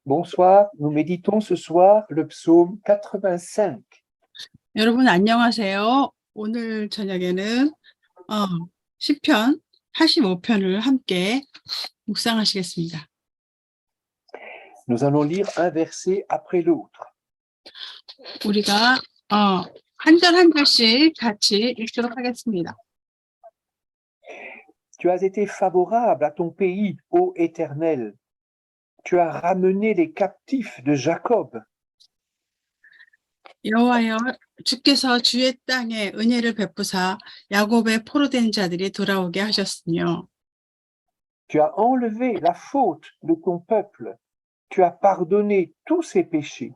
Bonsoir, nous méditons ce soir le psaume 85. 여러분 안녕하세요. 오늘 저녁에는 시편 85편을 함께 묵상하시겠습니다. Nous allons lire un verset après l'autre. 우리가 한 절 한 절씩 같이 읽도록 하겠습니다. Tu as été favorable à ton pays, ô Éternel. Tu as ramené les captifs de Jacob. 여호와여, 주께서 주의 땅에 은혜를 베푸사 야곱의 포로된 자들이 돌아오게 하셨으며 Tu as enlevé la faute de ton peuple. Tu as pardonné tous ses péchés.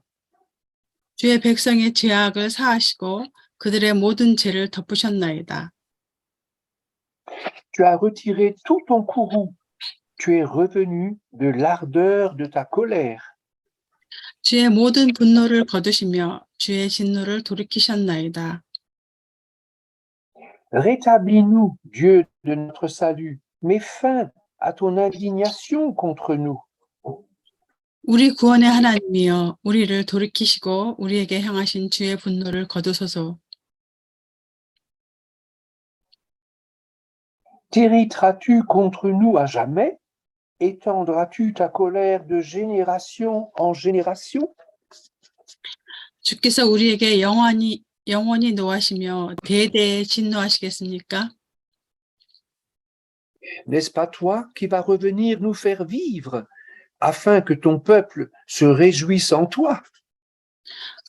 주의 백성의 죄악을 사하시고 그들의 모든 죄를 덮으셨나이다. Tu as retiré tout ton courroux. Tu es revenu de l'ardeur de ta colère. 주의 모든 분노를 거두시며 주의 진노를 돌이키셨나이다. Rétablis-nous, Dieu de notre salut. Mets fin à ton indignation contre nous. 우리 구원의 하나님이여, 우리를 돌이키시고 우리에게 향하신 주의 분노를 거두소서. T'irriteras-tu contre nous à jamais? Étendras-tu ta colère de génération en génération? 주께서 우리에게 영원히 노하시며 대대에 진노하시겠습니까? N'est-ce pas toi qui vas revenir nous faire vivre, afin que ton peuple se réjouisse en toi?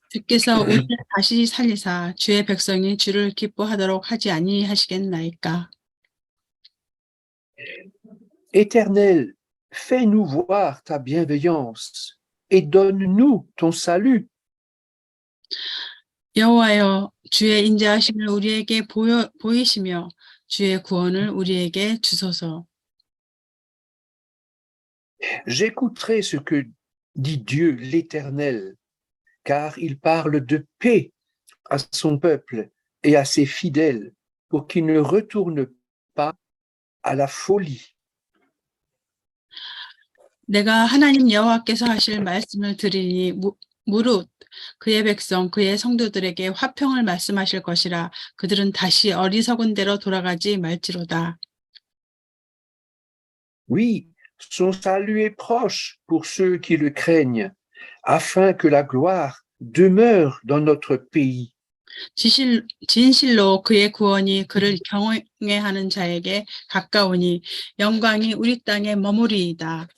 주께서 우리를 다시 살리사 주의 백성이 주를 기뻐하도록 하지 아니하시겠나이까? Éternel, fais-nous voir ta bienveillance et donne-nous ton salut. 여호와여, 주의 인자하심을 우리에게 보이시며 주의 구원을 우리에게 주소서. J'écouterai ce que dit Dieu l'Éternel, car il parle de paix à son peuple et à ses fidèles, pour qu'ils ne retournent pas à la folie. 내가 하나님 여호와께서 하실 말씀을 들으니 무릇 그의 백성 그의 성도들에게 화평을 말씀하실 것이라. 그들은 다시 어리석은 대로 돌아가지 말지로다. Oui, son salut est proche pour ceux qui le craignent, afin que la gloire demeure dans notre pays. 진실로 그의 구원이 그를 경외하는 자에게 가까우니 영광이 우리 땅에 머무리이다.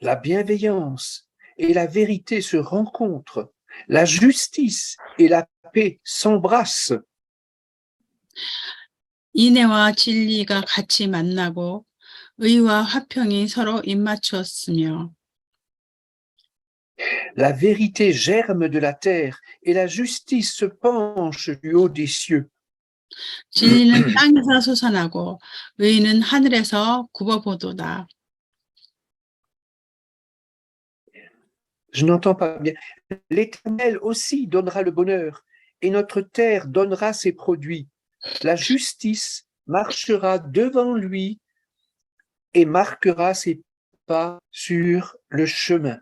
La bienveillance et la vérité se rencontrent, la justice et la paix s'embrassent. 인애와 진리가 같이 만나고 의와 화평이 서로 입맞추었으며 La vérité germe de la terre et la justice se penche du haut des cieux. 진리는 땅에서 솟아나고 의는 하늘에서 굽어보도다. Je n'entends pas bien. L'Éternel aussi donnera le bonheur, et notre terre donnera ses produits. La justice marchera devant lui et marquera ses pas sur le chemin.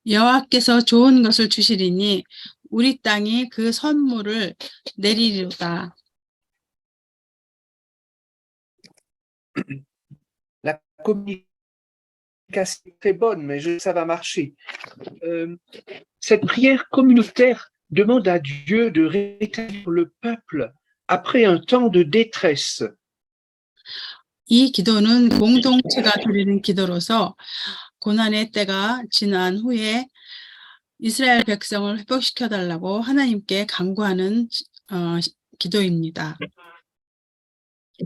여호와께서 좋은 것을 주시리니 우리 땅이 그 선물을 내리리로다. La communication est très bonne, mais ça va marcher. Cette prière communautaire demande à Dieu de rétablir le peuple après un temps de détresse. 이 기도는 공동체가 드리는 기도로서 고난의 때가 지난 후에 이스라엘 백성을 회복시켜달라고 하나님께 간구하는 기도입니다.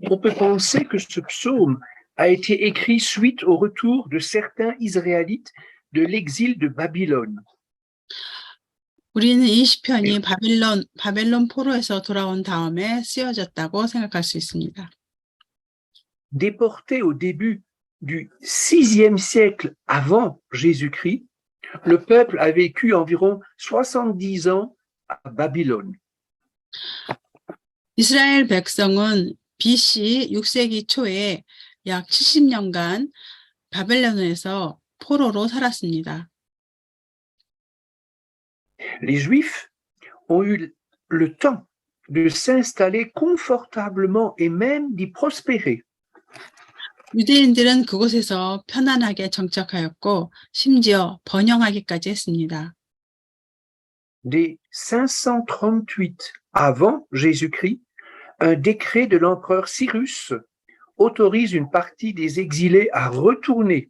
On peut penser que ce psaume a été écrit suite au retour de certains Israélites de l'exil de Babylone. 우리는 이 시편이 바벨론 포로에서 돌아온 다음에 쓰여졌다고 생각할 수 있습니다. Déporté au début du VIe siècle avant Jésus-Christ, le peuple a vécu environ 70 ans à Babylone. 이스라엘 백성은 BC 6세기 초에 약 70년간 바벨론에서 포로로 살았습니다. Les Juifs ont eu le temps de s'installer confortablement et même d'y prospérer. 유대인들은 그곳에서 편안하게 정착하였고 심지어 번영하기까지 했습니다. Dès 538 avant Jésus-Christ, un décret de l'empereur Cyrus autorise une partie des exilés à retourner.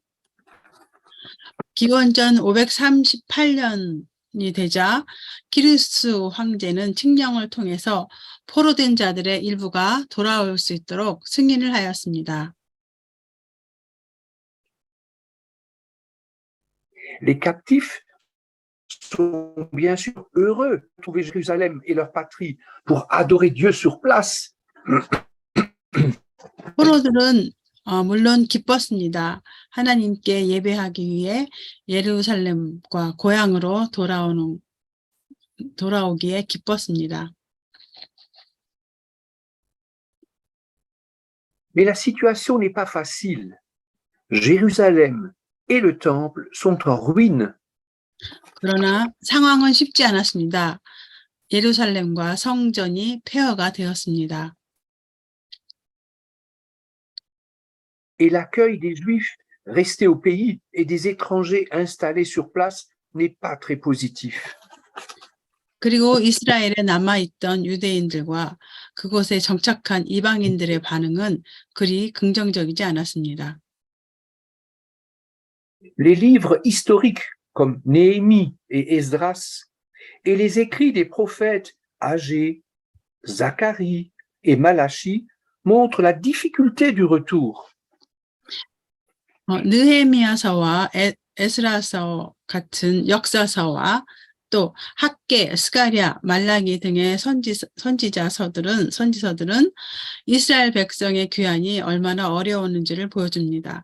기원전 538년이 되자 키루스 황제는 칙령을 통해서 포로된 자들의 일부가 돌아올 수 있도록 승인을 하였습니다. Les captifs sont bien sûr heureux de trouver Jérusalem et leur patrie pour adorer Dieu sur place. 포로들은 물론 기뻤습니다. 하나님께 예배하기 위해 예루살렘과 고향으로 돌아오기에 기뻤습니다. Mais la situation n'est pas facile. Jérusalem et le temple sont en ruine. 그러나 상황은 쉽지 않았습니다. 예루살렘과 성전이 폐허가 되었습니다. Et l'accueil des Juifs restés au pays et des étrangers installés sur place n'est pas très positif. 그리고 이스라엘에 남아있던 유대인들과 그곳에 정착한 이방인들의 반응은 그리 긍정적이지 않았습니다. Les livres historiques comme Néhémie et Esdras et les écrits des prophètes Agé, Zacharie et Malachie montrent la difficulté du retour. 느헤미야서와 에스라서 같은 역사서와 또 학개, 스가랴, 말라기 등의 선지서들은 이스라엘 백성의 귀환이 얼마나 어려웠는지를 보여줍니다.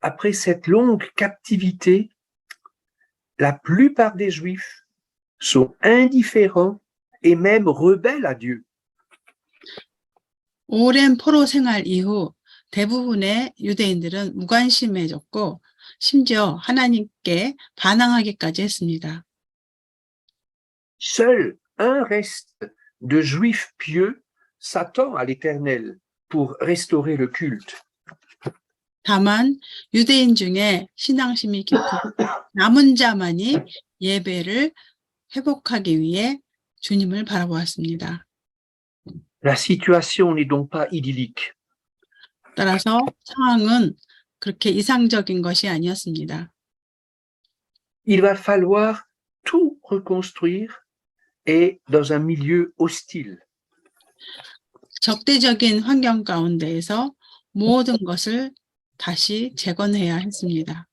Après cette longue captivité, la plupart des Juifs sont indifférents et même rebelles à Dieu. 오랜 포로 생활 이후 대부분의 유대인들은 무관심해졌고 심지어 하나님께 반항하기까지 했습니다. Seul un reste de Juifs pieux s'attend à l'Éternel pour restaurer le culte. 다만 유대인 중에 신앙심이 깊은 남은 자만이 예배를 회복하기 위해 주님을 바라보았습니다. La situation n'est donc pas idyllique. 따라서 상황은 그렇게 이상적인 것이 아니었습니다. Il va falloir tout reconstruire et dans un milieu hostile. 적대적인 환경 가운데에서 모든 것을 다시 재건해야 했습니다.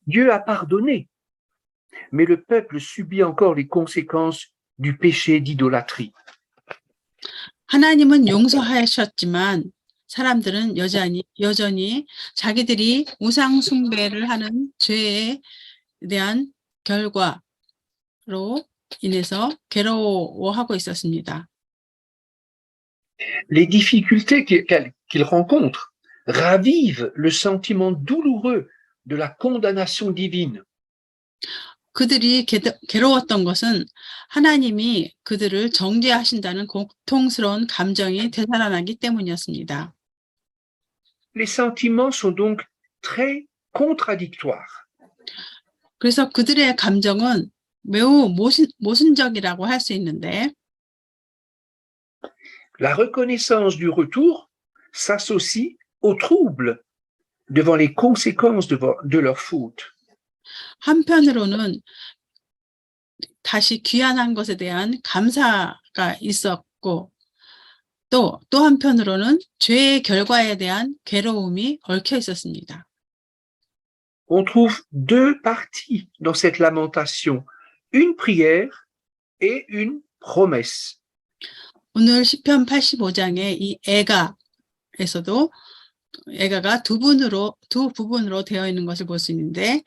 Dieu a pardonné, mais le peuple subit encore les conséquences du péché d'idolâtrie. 하나님은 용서하셨지만 사람들은 여전히 자기들이 우상 숭배를 하는 죄에 대한 결과로 인해서 괴로워하고 있었습니다. Les difficultés qu'il rencontre ravivent le sentiment douloureux de la condamnation divine. 그들이 괴로웠던 것은 하나님이 그들을 정죄하신다는 고통스러운 감정이 되살아나기 때문이었습니다. Les sentiments sont donc très contradictoires. 그래서 그들의 감정은 매우 모순적이라고 할 수 있는데 La reconnaissance du retour s'associe au trouble devant les conséquences de leur faute. 한편으로는 다시 귀환한 것에 대한 감사가 있었고 또 한편으로는 죄의 결과에 대한 괴로움이 얽혀 있었습니다. On trouve deux parties dans cette lamentation, une prière et une promesse. 오늘 시편 85장의 이 애가에서도 애가가 두 부분으로 되어 있는 것을 볼 수 있는데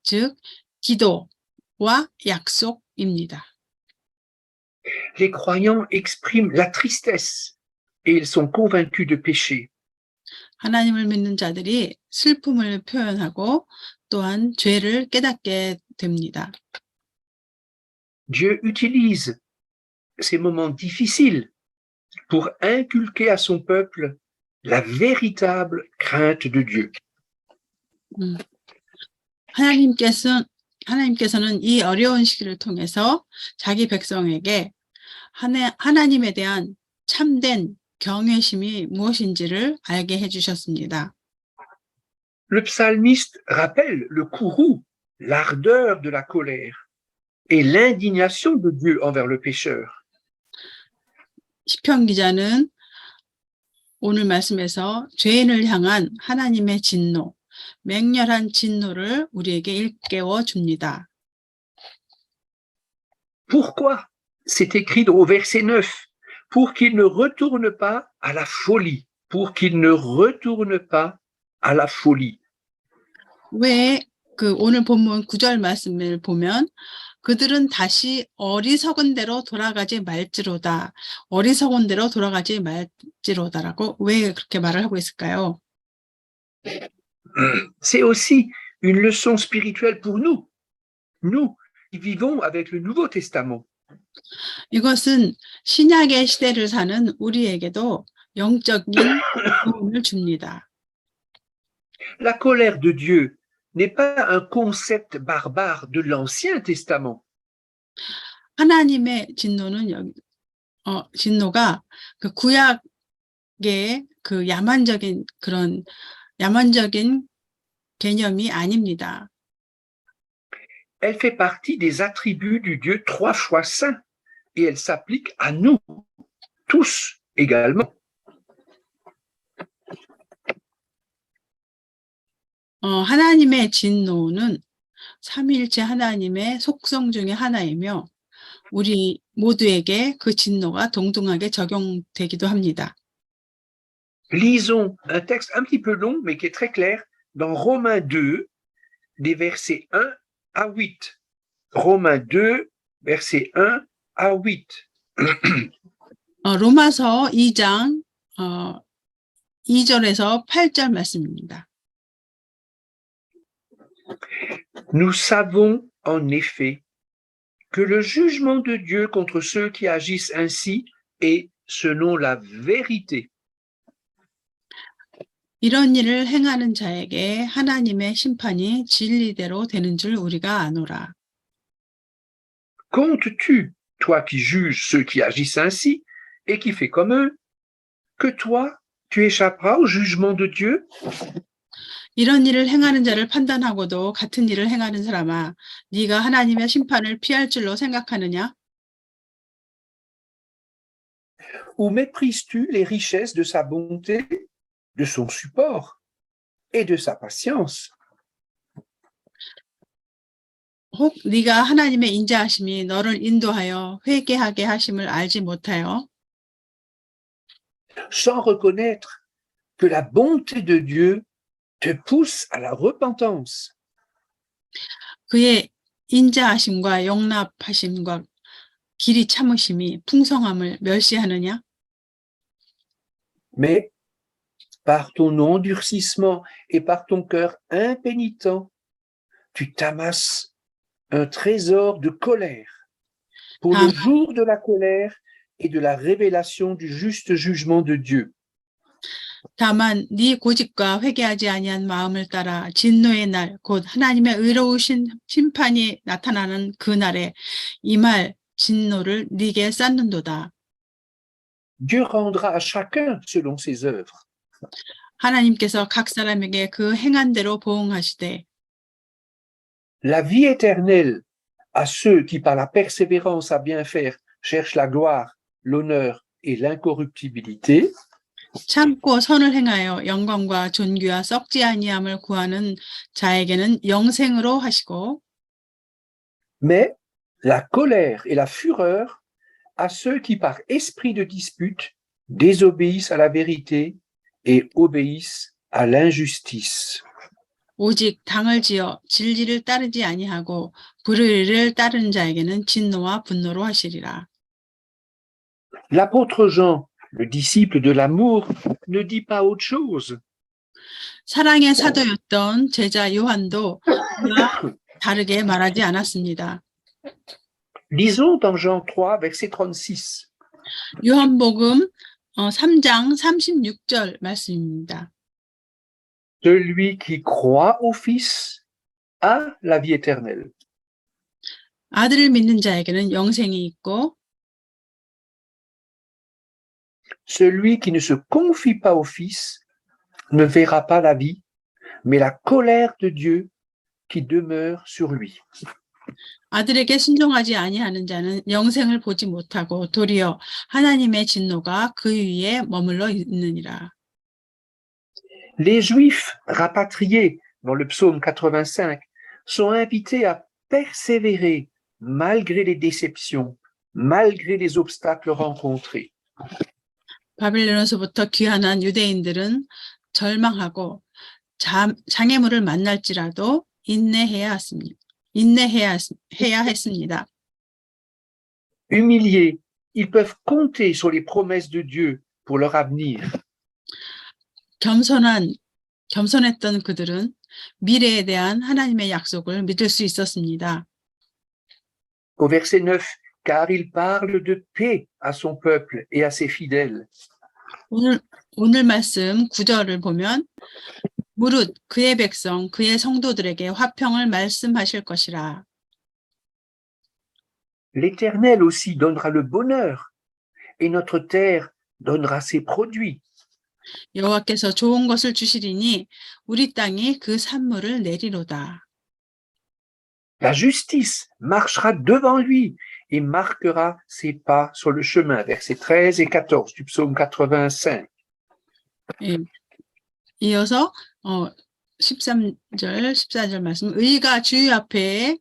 즉 기도와 약속입니다. Les croyants expriment la tristesse et ils sont convaincus de péché. 하나님을 믿는 자들이 슬픔을 표현하고 또한 죄를 깨닫게 됩니다. Dieu utilise ces moments difficiles pour inculquer à son peuple la véritable crainte de Dieu. 하나님께서는 이 어려운 시기를 통해서 자기 백성에게 하나님에 대한 참된 경외심이 무엇인지를 알게 해주셨습니다. Le psalmiste rappelle le courroux, l'ardeur de la colère et l'indignation de Dieu envers le pécheur. 시편 기자는 오늘 말씀에서 죄인을 향한 하나님의 진노, 맹렬한 진노를 우리에게 일깨워 줍니다. Pourquoi? C'est écrit au verset 9. Pour qu'il ne retourne pas à la folie. Pour qu'il ne retourne pas à la folie. 왜 그 오늘 본문 9절 말씀을 보면 그들은 다시 어리석은 대로 돌아가지 말지로다. 어리석은 대로 돌아가지 말지로다라고 왜 그렇게 말을 하고 있을까요? C'est aussi une leçon spirituelle pour nous. Nous qui vivons avec le Nouveau Testament. 이것은 신약의 시대를 사는 우리에게도 영적인 교훈을 줍니다. La colère de Dieu n'est pas un concept barbare de l'Ancien Testament. 하나님의 진노는 진노가 그 구약의 그 야만적인 개념이 아닙니다. Elle fait partie des attributs du Dieu trois fois saint et elle s'applique à nous, tous également. 하나님의 진노는 삼위일체 하나님의 속성 중에 하나이며 우리 모두에게 그 진노가 동등하게 적용되기도 합니다. Lisons un texte un petit peu long, mais qui est très clair, dans Romains 2, des versets 1 à 8. Romains 2, versets 1 à 8. 로마서 2장 2절에서 8절 말씀입니다. Nous savons en effet que le jugement de Dieu contre ceux qui agissent ainsi est selon la vérité. 이런 일을 행하는 자에게 하나님의 심판이 진리대로 되는 줄 우리가 아노라. Comptes-tu, toi qui juges ceux qui agissent ainsi et qui fais comme eux, que toi, tu échapperas au jugement de Dieu? 이런 일을 행하는 자를 판단하고도 같은 일을 행하는 사람아, 네가 하나님의 심판을 피할 줄로 생각하느냐? Ou méprises-tu les richesses de sa bonté, de son support et de sa patience? 혹 네가 하나님의 인자하심이 너를 인도하여 회개하게 하심을 알지 못하여? Sans reconnaître que la bonté de Dieu te pousse à la repentance. 그의 인자하심과 용납하심과 길이 참으심이 풍성함을 멸시하느냐? Mais par ton endurcissement et par ton cœur impénitent, tu t'amasses un trésor de colère pour le jour de la colère et de la révélation du juste jugement de Dieu. 다만 네 고집과 회개하지 아니한 마음을 따라 진노의 날, 곧 하나님의 의로우신 심판이 나타나는 그 날에 임할 진노를 네게 쌓는도다. Dieu rendra à chacun selon ses œuvres. 하나님께서 각 사람에게 그 행한 대로 보응하시되 La vie éternelle à ceux qui par la persévérance à bien faire cherchent la gloire, l'honneur et l'incorruptibilité. 참고 선을 행하여 영광과 존귀와 썩지 아니함을 구하는 자에게는 영생으로 하시고 Mais la colère et la fureur à ceux qui par esprit de dispute désobéissent à la vérité et obéissent à l'injustice. 오직 당을 지어 진리를 따르지 아니하고 불의를 따르는 자에게는 진노와 분노로 하시리라. L'apôtre Jean, le disciple de l'amour, ne dit pas autre chose. 사랑의 사도였던 제자 요한도 그와 다르게 말하지 않았습니다. Lisons dans Jean 3, verset 36. 요한복음 3장 36절 말씀입니다. Celui qui croit au Fils a la vie éternelle. 아들을 믿는 자에게는 영생이 있고 Celui qui ne se confie pas au Fils ne verra pas la vie, mais la colère de Dieu qui demeure sur lui. 아들에게 순종하지 아니하는 자는 영생을 보지 못하고 도리어 하나님의 진노가 그 위에 머물러 있느니라. Les Juifs rapatriés dans le psaume 85 sont invités à persévérer malgré les déceptions, malgré les obstacles rencontrés. 바빌론에서부터 귀환한 유대인들은 절망하고 장애물을 만날지라도 인내해야 했습니다. Humiliés, ils peuvent compter sur les promesses de Dieu pour leur avenir. 겸손했던 그들은 미래에 대한 하나님의 약속을 믿을 수 있었습니다. Au verset 9, car il parle de paix à son peuple et à ses fidèles. 오늘 말씀 9절을 보면 무릇 그의 백성, 그의 성도들에게 화평을 말씀하실 것이라. L'Éternel aussi donnera le bonheur, et notre terre donnera ses produits. 여호와께서 좋은 것을 주시리니 우리 땅이 그 산물을 내리로다. La justice marchera devant lui et marquera ses pas sur le chemin. Versets 13 et 14 du psaume 85. 예. 이어서 13절, 14절 말씀. 의가 주의 앞에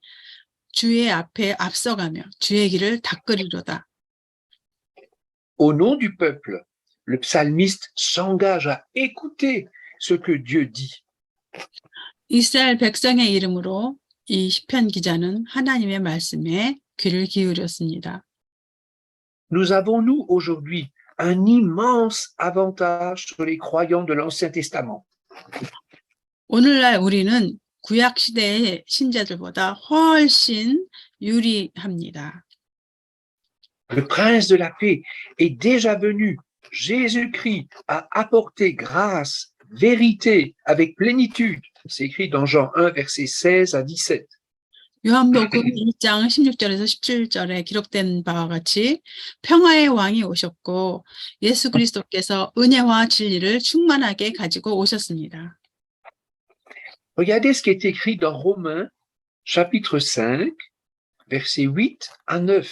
앞서가며 주의 길을 닦으리로다. Au nom du peuple, le psalmiste s'engage à écouter ce que Dieu dit. 이스라엘 백성의 이름으로 이 시편 기자는 하나님의 말씀에 귀를 기울였습니다. Nous avons, nous, aujourd'hui, un immense avantage sur les croyants de l'Ancien Testament. 오늘날 우리는 구약 시대의 신자들보다 훨씬 유리합니다. Le prince de la paix est déjà venu. Jésus-Christ a apporté grâce, vérité avec plénitude. C'est écrit dans Jean 1, versets 16 à 17. 요한복음 1장 16절에서 17절에 기록된 바와 같이 평화의 왕이 오셨고 예수 그리스도께서 은혜와 진리를 충만하게 가지고 오셨습니다. Regardez ce qui est écrit dans Romains, chapitre 5, versets 8 à 9.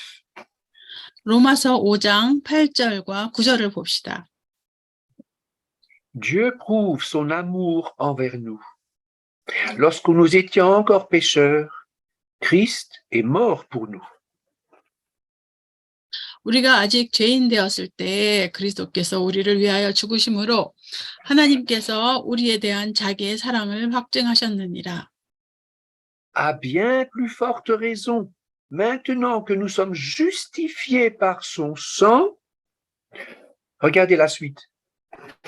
로마서 5장 8절과 9절을 봅시다. Dieu prouve son amour envers nous. Lorsque nous étions encore pécheurs, Christ est mort pour nous. 우리가 아직 죄인 되었을 때 그리스도께서 우리를 위하여 죽으심으로 하나님께서 우리에 대한 자기의 사랑을 확증하셨느니라. À bien plus forte raison, maintenant que nous sommes justifiés par son sang, regardez la suite,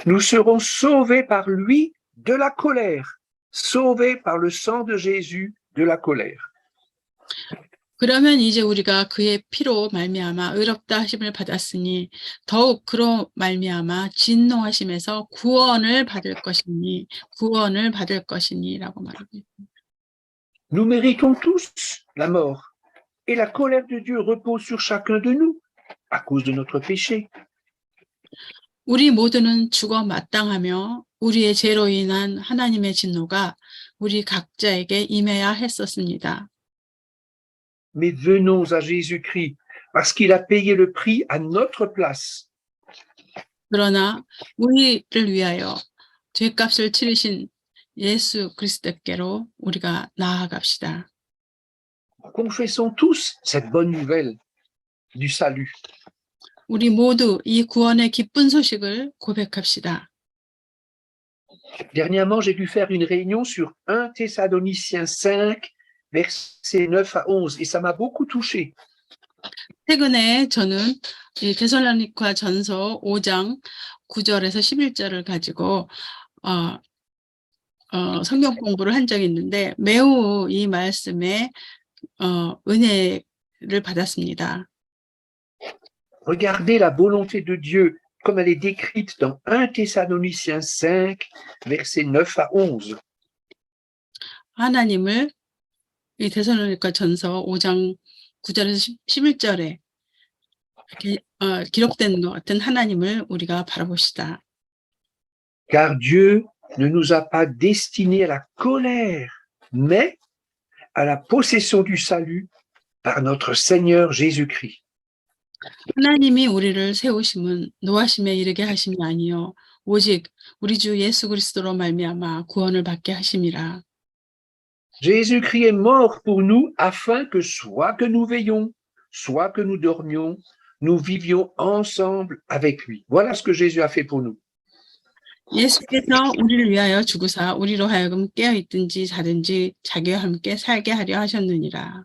nous serons sauvés par lui de la colère, sauvés par le sang de Jésus de la colère. 그러면 이제 우리가 그의 피로 말미암아 의롭다 하심을 받았으니 더욱 그로 말미암아 진노하심에서 구원을 받을 것이니라고 말합니다. Nous méritons tous la mort, et la colère de Dieu repose sur chacun de nous à cause de notre péché. 우리 모두는 죽어 마땅하며 우리의 죄로 인한 하나님의 진노가 우리 각자에게 임해야 했었습니다. Mais venons à Jésus-Christ, parce qu'il a payé le prix à notre place. 그러나 우리를 위하여 죄값을 치르신 예수 그리스도께로 우리가 나아갑시다. Confessons tous cette bonne nouvelle du salut. 우리 모두 이 구원의 기쁜 소식을 고백합시다. Dernièrement, j'ai dû faire une réunion sur 1 Thessaloniciens 5, versets 9 à 11, et ça m'a beaucoup touché. 최근에 저는 이 데살로니가 전서 5장 9절에서 11절을 가지고 성경 공부를 한 적이 있는데 매우 이 말씀에 은혜를 받았습니다. Regardez la volonté de Dieu comme elle est décrite dans 1 Thessaloniciens 5, versets 9 à 11. 하나님을 이 데살로니가 전서 5장 9절에서 11절에 기록된 것 같은 하나님을 우리가 바라봅시다. Car Dieu ne nous a pas destinés à la colère, mais à la possession du salut par notre Seigneur Jésus-Christ. 하나님이 우리를 세우심은 노하심에 이르게 하심이 아니요 오직 우리 주 예수 그리스도로 말미암아 구원을 받게 하심이라. Jésus-Christ est mort pour nous afin que soit que nous veillions, soit que nous dormions, nous vivions ensemble avec lui. Voilà ce que Jésus a fait pour nous. 예수께서 우리를 위하여 죽으사 우리로 하여금 깨어 있든지 자든지 자기와 함께 살게 하려 하셨느니라.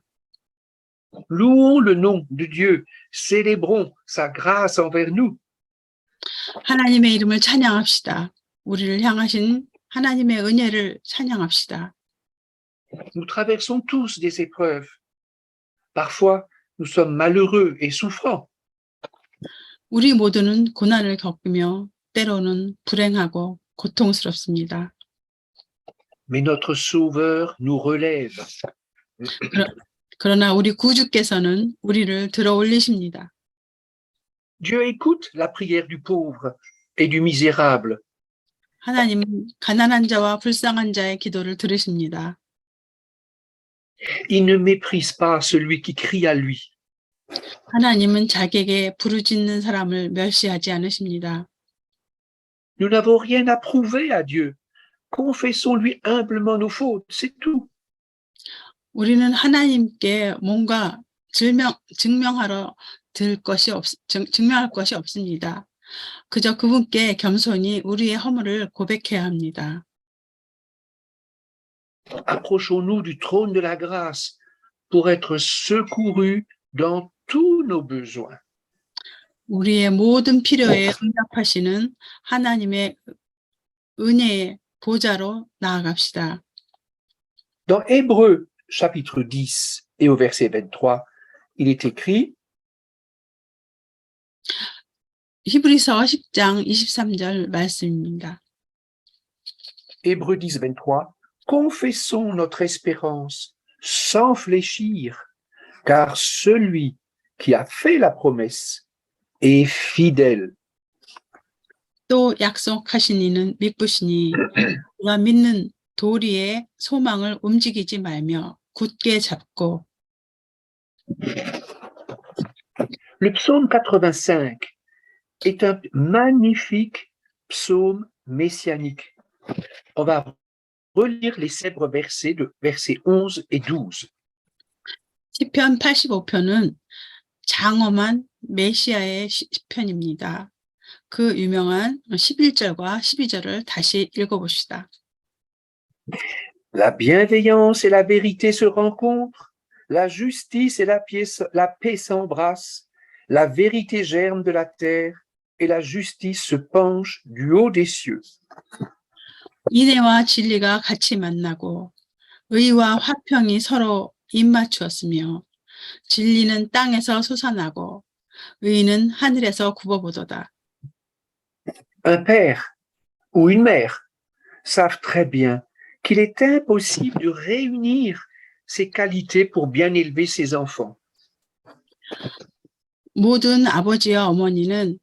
Louons le nom de Dieu, célébrons sa grâce envers nous. 하나님의 이름을 찬양합시다. 우리를 향하신 하나님의 은혜를 찬양합시다. Nous traversons tous des épreuves. Parfois, nous sommes malheureux et souffrants. 우리 모두는 고난을 겪으며 때로는 불행하고 고통스럽습니다. Mais notre Sauveur nous relève. 그러나 우리 구주께서는 우리를 들어 올리십니다. Dieu écoute la prière du pauvre et du misérable. 하나님은 가난한 자와 불쌍한 자의 기도를 들으십니다. Il ne méprise pas celui qui crie à lui. 하나님은 자기에게 부르짖는 사람을 멸시하지 않으십니다. Nous n'avons rien à prouver à Dieu. Confessons-lui humblement nos fautes, c'est tout. 우리는 하나님께 뭔가 증명할 것이 없습니다. 그저 그분께 겸손히 우리의 허물을 고백해야 합니다. Approchons-nous du trône de la grâce pour être secourus dans tous nos besoins. 우리의 모든 필요에 응답하시는 하나님의 은혜의 보좌로 나아갑시다. Dans Hébreux chapitre 10 et au verset 23, il est écrit 히브리서 10장 23절 말씀입니다. Hébreux 10, 23, confessons notre espérance sans fléchir, car celui qui a fait la promesse est fidèle. 또 약속하신 이는 믿으시니 우리가 믿는 도리의 소망을 움직이지 말며 굳게 잡고. Le psaume 85 est un magnifique psaume messianique. On va relire les célèbres versets de versets 11 et 12. 시편 85편은 장엄한 메시아의 시편입니다. 그 유명한 11절과 12절을 다시 읽어봅시다. La bienveillance et la vérité se rencontrent, la justice et la paix s'embrassent, la vérité germe de la terre et la justice se penche du haut des cieux. 인애와 진리가 같이 만나고 의와 화평이 서로 입맞추었으며 진리는 땅에서 솟아나고 의는 하늘에서 굽어보도다. Un père ou une mère savent très bien qu'il est impossible de réunir ces qualités pour bien élever ses enfants. 모든 아버지와 어머니는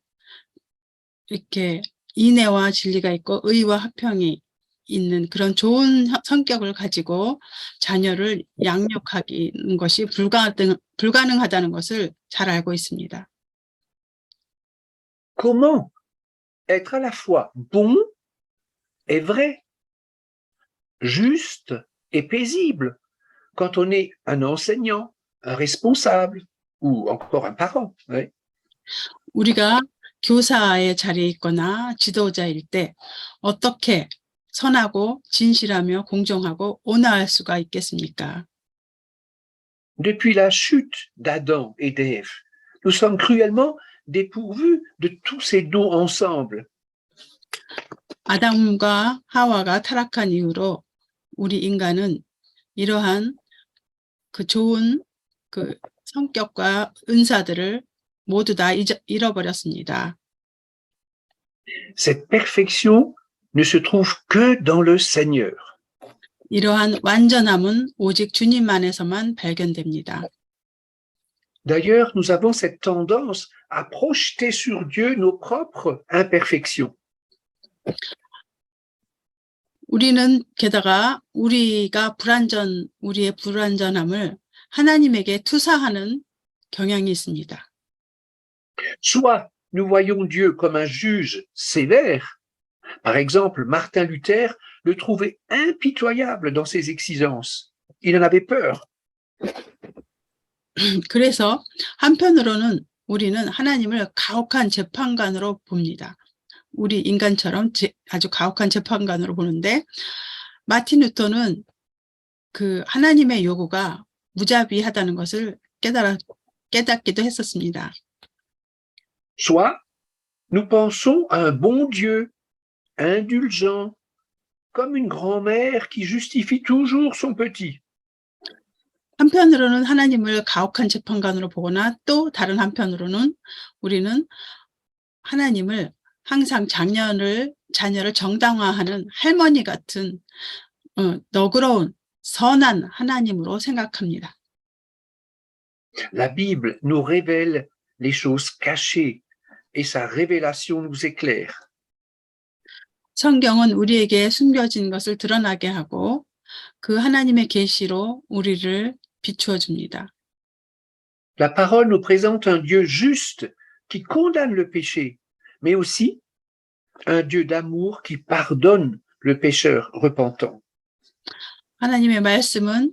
이렇게 인애와 진리가 있고 의와 화평이 있는 그런 좋은 성격을 가지고 자녀를 양육하는 것이 불가능하다는 것을 잘 알고 있습니다. Comment être à la fois bon et vrai, juste et paisible quand on est un enseignant, un responsable ou encore un parent. Oui. 우리가 교사의 자리에 있거나 지도자일 때 어떻게 선하고 진실하며 공정하고 온화할 수가 있겠습니까? Depuis la chute d'Adam et d'Ève, nous sommes cruellement dépourvus de tous ces dons ensemble. 아담과 하와가 타락한 이후로 우리 인간은 이러한 그 좋은 그 성격과 은사들을 모두 다 잃어버렸습니다. Cette perfection ne se trouve que dans le Seigneur. 이러한 완전함은 오직 주님 안에서만 발견됩니다. D'ailleurs, nous avons cette tendance à projeter sur Dieu nos propres imperfections. 우리는 게다가 우리의 불완전함을 하나님에게 투사하는 경향이 있습니다. Soit nous voyons Dieu comme un juge sévère. Par exemple, Martin Luther le trouvait impitoyable dans ses exigences. Il en avait peur. 그래서 한편으로는 우리는 하나님을 가혹한 재판관으로 봅니다. 우리 인간처럼 아주 가혹한 재판관으로 보는데 마틴 루터는 그 하나님의 요구가 무자비하다는 것을 깨닫기도 했었습니다. Soit nous pensons à un bon Dieu, indulgent, comme une grand-mère qui justifie toujours son petit. 한편으로는 하나님을 가혹한 재판관으로 보거나 또 다른 한편으로는 우리는 하나님을 항상 자녀를 정당화하는 할머니 같은 너그러운 선한 하나님으로 생각합니다. La Bible nous révèle les choses cachées et sa révélation nous éclaire. 성경은 우리에게 숨겨진 것을 드러나게 하고 그 하나님의 계시로 우리를 비추어 줍니다. La parole nous présente un Dieu juste qui condamne le péché, mais aussi un Dieu d'amour qui pardonne le pécheur repentant. 하나님의 말씀은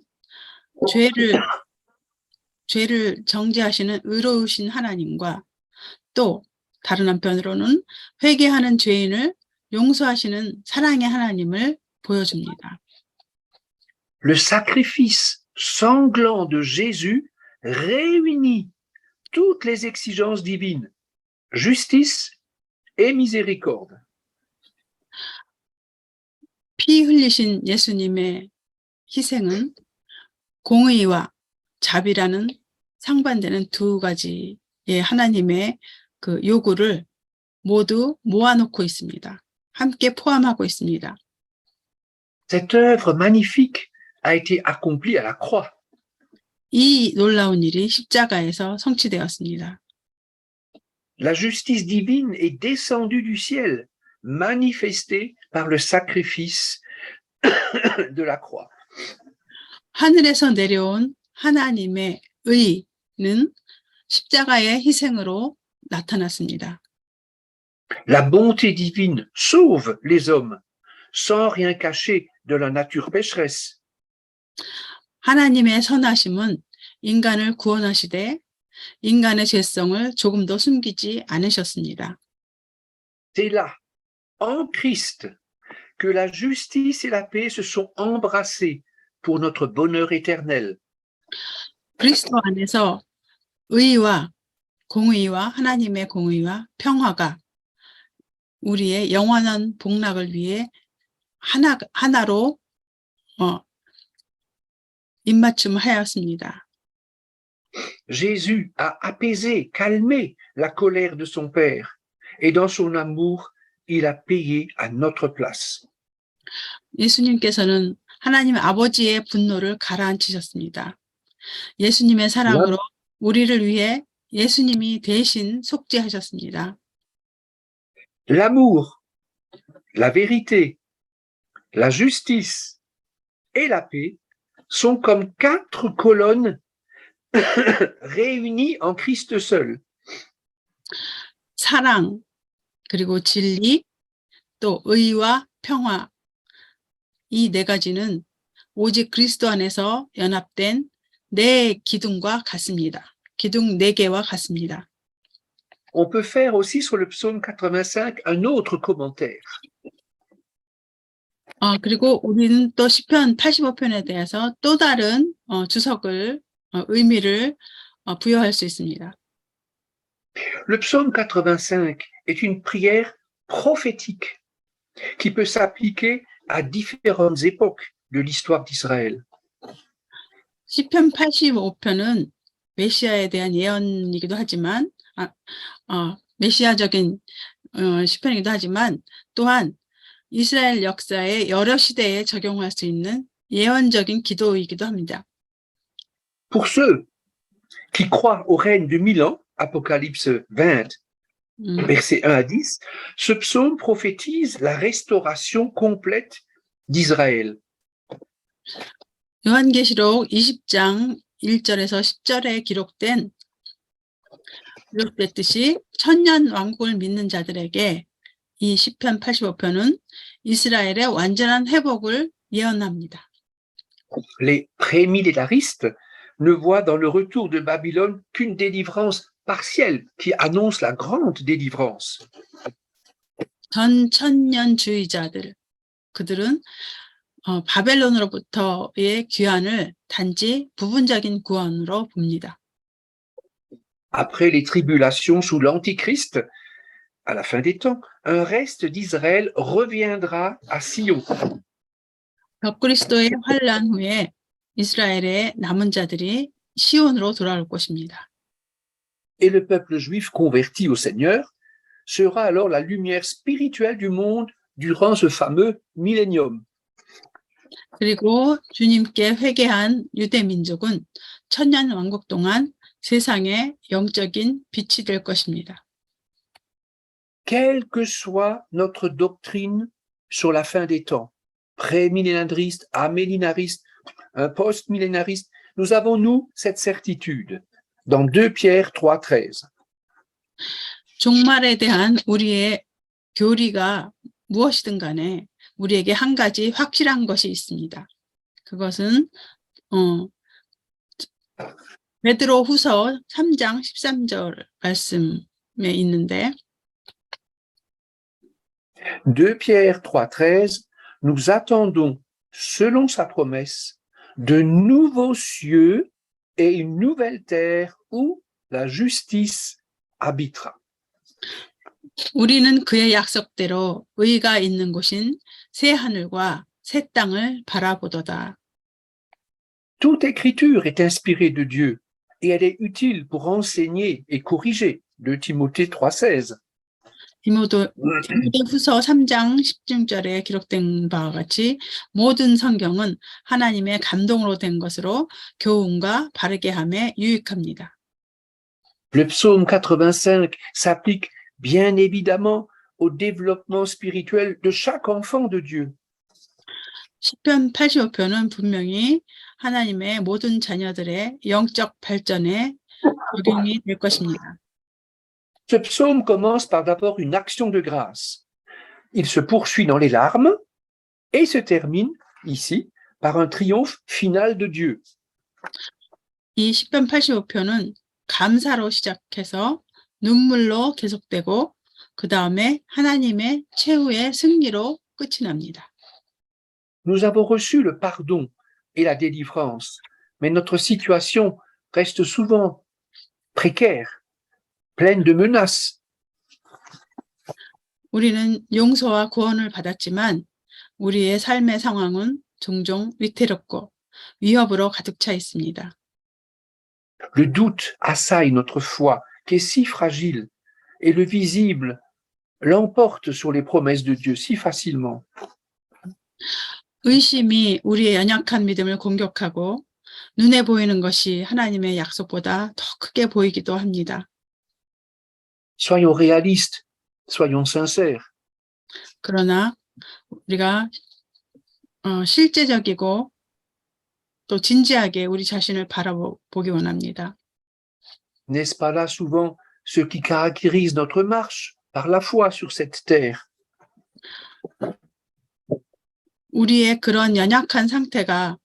죄를 정죄하시는 의로우신 하나님과 또 다른 한편으로는 회개하는 죄인을 용서하시는 사랑의 하나님을 보여줍니다. Le sacrifice sanglant de Jésus réunit toutes les exigences divines, justice et miséricorde. 피 흘리신 예수님의 희생은 공의와 자비라는 상반되는 두 가지의 하나님의 그 요구를 모두 모아놓고 있습니다. 함께 포함하고 있습니다. Cette œuvre magnifique a été accomplie à la croix. 이 놀라운 일이 십자가에서 성취되었습니다. La justice divine est descendue du ciel, manifestée par le sacrifice de la croix. 하늘에서 내려온 하나님의 의는 십자가의 희생으로 나타났습니다. La bonté divine sauve les hommes sans rien cacher de la nature pécheresse. 하나님의 선하심은 인간을 구원하시되 인간의 죄성을 조금도 숨기지 않으셨습니다. C'est là, en Christ, que la justice et la paix se sont embrassées pour notre bonheur éternel. 그리스도 안에서 의와 공의와 하나님의 공의와 평화가 우리의 영원한 복락을 위해 하나로 입맞춤하였습니다. Jésus a apaisé, calmé la colère de son Père, et dans son amour, il a payé à notre place. 예수님께서는 하나님 아버지의 분노를 가라앉히셨습니다. 예수님의 사랑으로 우리를 위해 예수님이 대신 속죄하셨습니다. L'amour, la vérité, la justice et la paix sont comme quatre colonnes réunies en Christ seul. 사랑, 그리고 진리, 또 의와 평화, 이 네 가지는 오직 그리스도 안에서 연합된 네 기둥과 같습니다. 기둥 네 개와 같습니다. On peut faire aussi sur le psaume 85 un autre commentaire. 그리고 우리는 또 시편 85편에 대해서 또 다른 주석을 의미를 부여할 수 있습니다. Le psaume 85 est une prière prophétique. qui peut s'appliquer à différentes époques de l'histoire d'Israël. 시편 85편은 메시아에 대한 예언이기도 하지만 메시아적인 시편이기도 하지만 또한 이스라엘 역사의 여러 시대에 적용할 수 있는 예언적인 기도이기도 합니다. Pour ceux qui croient au règne de 1000 ans, Apocalypse 20, versets 1 à 10, ce psaume prophétise la restauration complète d'Israël. 요한계시록 20장 1절에서 10절에 기록됐듯이 천년 왕국을 믿는 자들에게 이 시편 85편은 이스라엘의 완전한 회복을 예언합니다. Les prémillénaristes ne voient dans le retour de Babylone qu'une délivrance partielle qui annonce la grande délivrance. 전 천년주의자들, 그들은 바벨론으로부터의 귀환을 단지 부분적인 구원으로 봅니다. Après les tribulations sous l'Antichrist, à la fin des temps, un reste d'Israël reviendra à Sion. 적그리스도의 환란 후에 이스라엘의 남은 자들이 시온으로 돌아올 것입니다. Et le peuple juif converti au Seigneur sera alors la lumière spirituelle du monde durant ce fameux millénium. 그리고 주님께 회개한 유대 민족은 천년 왕국 동안 세상의 영적인 빛이 될 것입니다. Quelle que soit notre doctrine sur la fin des temps, prémillénariste, amillénariste, post-millénariste, nous avons, nous, cette certitude. Dans 2 Pierre 3,13. 종말에 대한 우리의 교리가 무엇이든 간에 우리에게 한 가지 확실한 것이 있습니다. 그것은 베드로 후서 3장 13절 말씀에 있는데 2 Pierre 3,13, nous attendons, selon sa promesse, de nouveaux cieux et une nouvelle terre où la justice habitera. 우리는 그의 약속대로 의가 있는 곳인 새 하늘과 새 땅을 바라보도다. Toute écriture est inspirée de Dieu et elle est utile pour enseigner et corriger. 2 Timothée 3,16. 디모데후서 3장 10절에 기록된 바와 같이 모든 성경은 하나님의 감동으로 된 것으로 교훈과 바르게 함에 유익합니다. Le psaume 85 s'applique bien évidemment au développement spirituel de chaque enfant de Dieu. 시편 85편은 분명히 하나님의 모든 자녀들의 영적 발전에 적용이 될 것입니다. Ce psaume commence par d'abord une action de grâce. Il se poursuit dans les larmes et se termine ici par un triomphe final de Dieu. 이 시편 85편은 감사로 시작해서 눈물로 계속되고 그 다음에 하나님의 최후의 승리로 끝이 납니다. Nous avons reçu le pardon et la délivrance, mais notre situation reste souvent précaire, pleine de menaces. 우리는 용서와 구원을 받았지만 우리의 삶의 상황은 종종 위태롭고 위협으로 가득 차 있습니다. Le doute assaille notre foi, qui est si fragile, et le visible l'emporte sur les promesses de Dieu si facilement. 의심이 우리의 연약한 믿음을 공격하고 눈에 보이는 것이 하나님의 약속보다 더 크게 보이기도 합니다. Soyons réalistes, soyons sincères. 그러나 우리가 실제적이고 또 진지하게 우리 자신을 바라보기 원합니다. N'est-ce pas là souvent ce qui caractérise notre marche par la foi sur cette terre? 우리의 그런 연약한 상태가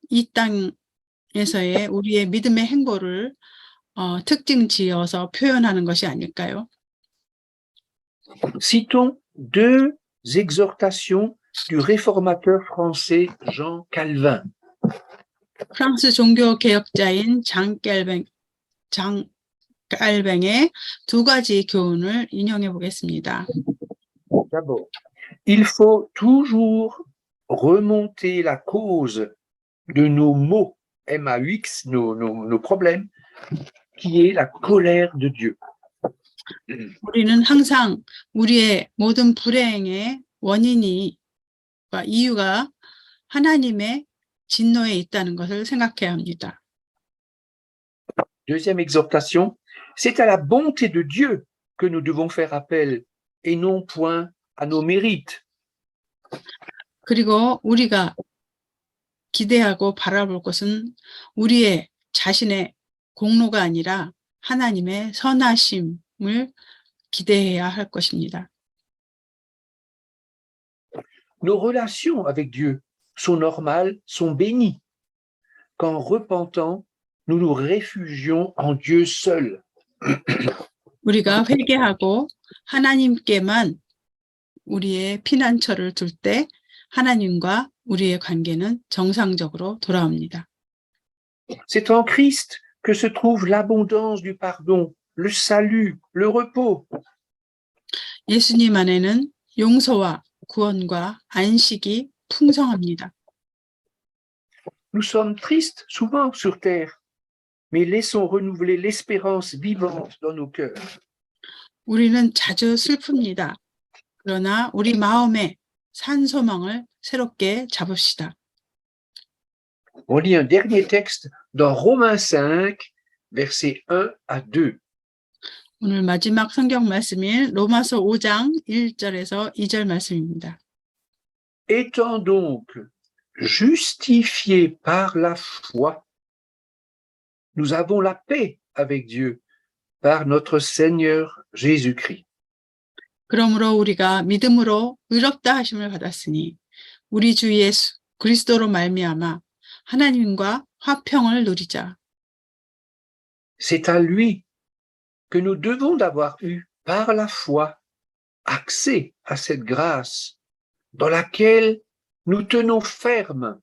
이 땅에서의 우리의 믿음의 행보를 특징 지어서 표현하는 것이 아닐까요? Citons 2 exhortations du réformateur français Jean Calvin. 프랑스 종교 개혁자인 장 깔뱅의 2가지 교훈을 인용해 보겠습니다. D'abord, Il faut toujours remonter la cause de nos maux, MAUX, nos problèmes, qui est la colère de Dieu. 우리는 항상 우리의 모든 불행의 원인이 이유가 하나님의 진노에 있다는 것을 생각해야 합니다. Deuxième exhortation, c'est à la bonté de Dieu que nous devons faire appel et non point à nos mérites. 그리고 우리가 기대하고 바라볼 것은 우리의 자신의 공로가 아니라 하나님의 선하심을 기대해야 할 것입니다. Nos relations avec Dieu sont normales, sont bénies, qu'en repentant, nous nous réfugions en Dieu seul. 우리가 회개하고 하나님께만 우리의 피난처를 둘 때 하나님과 우리의 관계는 정상적으로 돌아옵니다. C'est en Christ que se trouve l'abondance du pardon, le salut, le repos. 예수님 안에는 용서와 구원과 안식이 풍성합니다. Nous sommes tristes souvent sur terre, mais laissons renouveler l'espérance vivante dans nos cœurs. 우리는 자주 슬픕니다. 그러나 우리 마음에 산 소망을 새롭게 잡읍시다. On lit un dernier texte dans Romains 5, versets 1 à 2. 오늘 마지막 성경 말씀인 로마서 5장 1절에서 2절 말씀입니다. Étant donc justifiés par la foi, nous avons la paix avec Dieu par notre Seigneur Jésus-Christ. 그러므로 우리가 믿음으로 의롭다 하심을 받았으니 우리 주 예수 그리스도로 말미암아 하나님과 화평을 누리자. C'est à lui que nous devons d'avoir eu par la foi accès à cette grâce dans laquelle nous tenons ferme.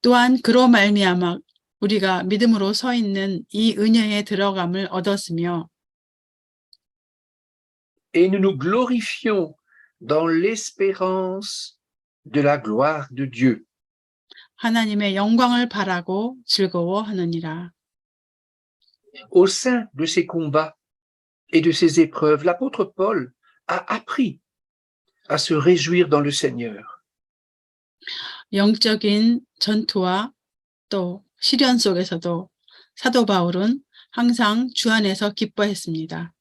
또한 그로 말미암아 우리가 믿음으로 서 있는 이 은혜에 들어감을 얻었으며 Et nous nous glorifions dans l'espérance de la gloire de Dieu. 하나님의 영광을 바라고 즐거워하느니라. Au sein de ces combats et de ces épreuves, l'apôtre Paul a appris à se réjouir dans le Seigneur. 영적인 전투와 또 시련 속에서도 사도 바울은 항상 주 안에서 기뻐했습니다.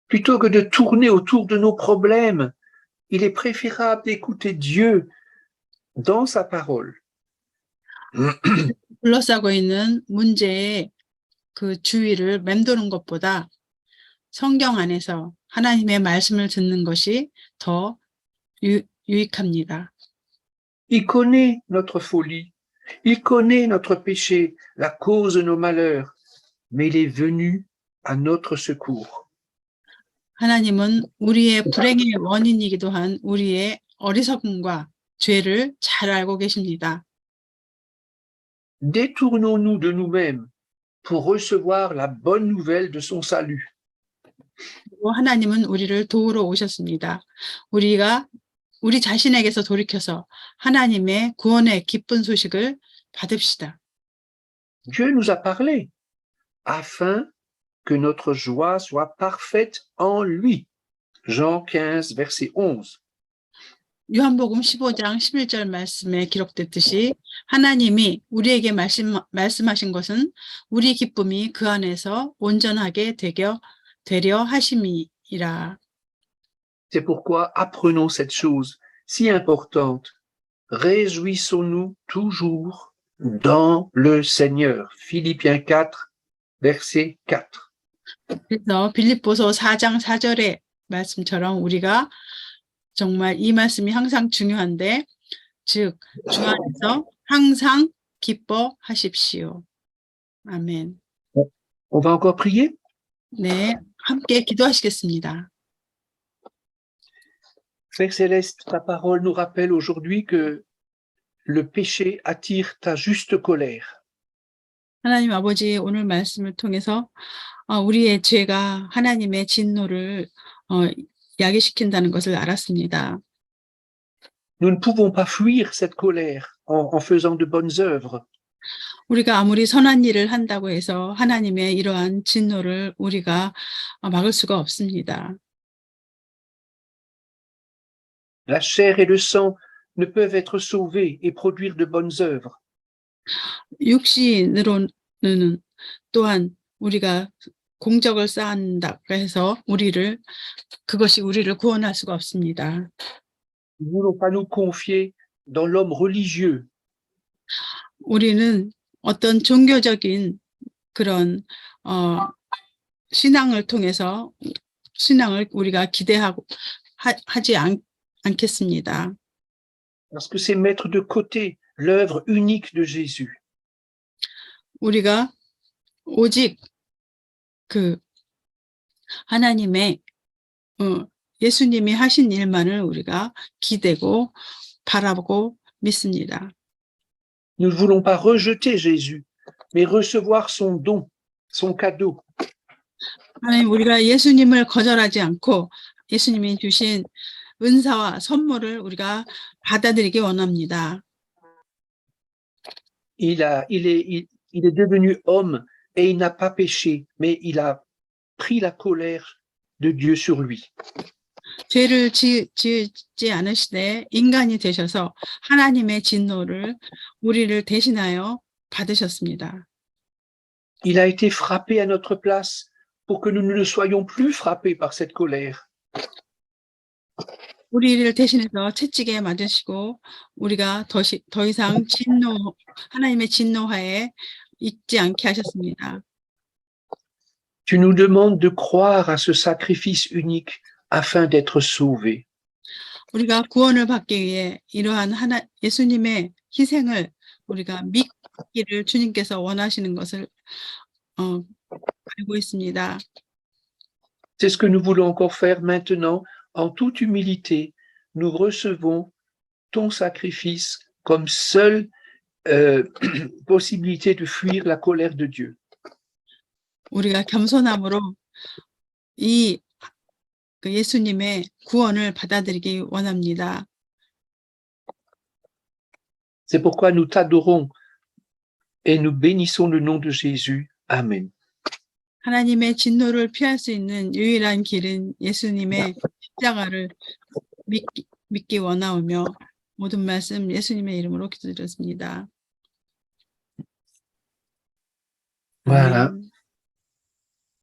Plutôt que de tourner autour de nos problèmes, il est préférable d'écouter Dieu dans sa parole. 둘러싸고 있는 문제의 그 주위를 맴도는 것보다 성경 안에서 하나님의 말씀을 듣는 것이 더 유익합니다. Il connaît notre folie, il connaît notre péché, la cause de nos malheurs, mais il est venu à notre secours. 하나님은 우리의 불행의 원인이기도 한 우리의 어리석음과 죄를 잘 알고 계십니다. Détournons-nous de nous-mêmes pour recevoir la bonne nouvelle de son salut. 하나님은 우리를 도우러 오셨습니다. 우리가 우리 자신에게서 돌이켜서 하나님의 구원의 기쁜 소식을 받읍시다. Dieu nous a parlé afin que notre joie soit parfaite en lui. Jean 15, verset 11. 요한복음 15장 11절 말씀에 기록됐듯이 하나님이 우리에게 말씀하신 것은 우리 기쁨이 그 안에서 온전하게 되려 하심이라. C'est pourquoi apprenons cette chose si importante. Réjouissons-nous toujours dans le Seigneur. Philippiens 4, verset 4. 그래서 빌립보서 4장 4절의 말씀처럼 우리가 정말 이 말씀이 항상 중요한데, 즉 주 안에서 항상 기뻐하십시오. 아멘. On va encore prier? 네, 함께 기도하시겠습니다. Père Céleste, ta parole nous rappelle aujourd'hui que le péché attire ta juste colère. 하나님 아버지, 오늘 말씀을 통해서 우리의 죄가 하나님의 진노를 야기시킨다는 것을 알았습니다. Nous ne pouvons pas fuir cette colère en faisant de bonnes œuvres. 우리가 아무리 선한 일을 한다고 해서 하나님의 이러한 진노를 우리가 막을 수가 없습니다. La chair et le sang ne peuvent être sauvés et produire de bonnes œuvres. 육신으로는 또한 우리가 공적을 쌓는다고 해서 그것이 우리를 구원할 수가 없습니다. Nous ne voulons pas nous confier dans l'homme religieux. 우리는 어떤 종교적인 그런 신앙을 통해서 신앙을 우리가 기대하고 하지 않겠습니다. Parce que c'est mettre de côté l'œuvre unique de Jésus. 우리가 오직 그 하나님의 예수님이 하신 일만을 우리가 기대고 바라보고 믿습니다. Nous ne voulons pas rejeter Jésus, mais recevoir son don, son cadeau. 하나님, 우리가 예수님을 거절하지 않고 예수님이 주신 은사와 선물을 우리가 받아들이기 원합니다. Il est devenu homme et il n'a pas péché, mais il a pris la colère de Dieu sur lui. 죄를 지지 않으시되 인간이 되셔서 하나님의 진노를 우리를 대신하여 받으셨습니다. Il a été frappé à notre place pour que nous ne soyons plus frappés par cette colère. 우리를 대신해서 채찍에 맞으시고 우리가 더 이상 하나님의 진노하에 있지 않게 하셨습니다. Tu nous demandes de croire à ce sacrifice unique afin d'être sauvés. 우리가 구원을 받기 위해 이러한 예수님의 희생을 우리가 믿기를 주님께서 원하시는 것을 알고 있습니다. C'est ce que nous voulons encore faire maintenant. En toute humilité, nous recevons ton sacrifice comme seule possibilité de fuir la colère de Dieu. 우리가 겸손함으로 그 예수님의 구원을 받아들이기 원합니다. C'est pourquoi nous t'adorons et nous bénissons le nom de Jésus. Amen. 하나님의 진노를 피할 수 있는 유일한 길은 예수님의 십자가를 믿기 원하오며 모든 말씀 예수님의 이름으로 기도드렸습니다. Voilà. 아멘.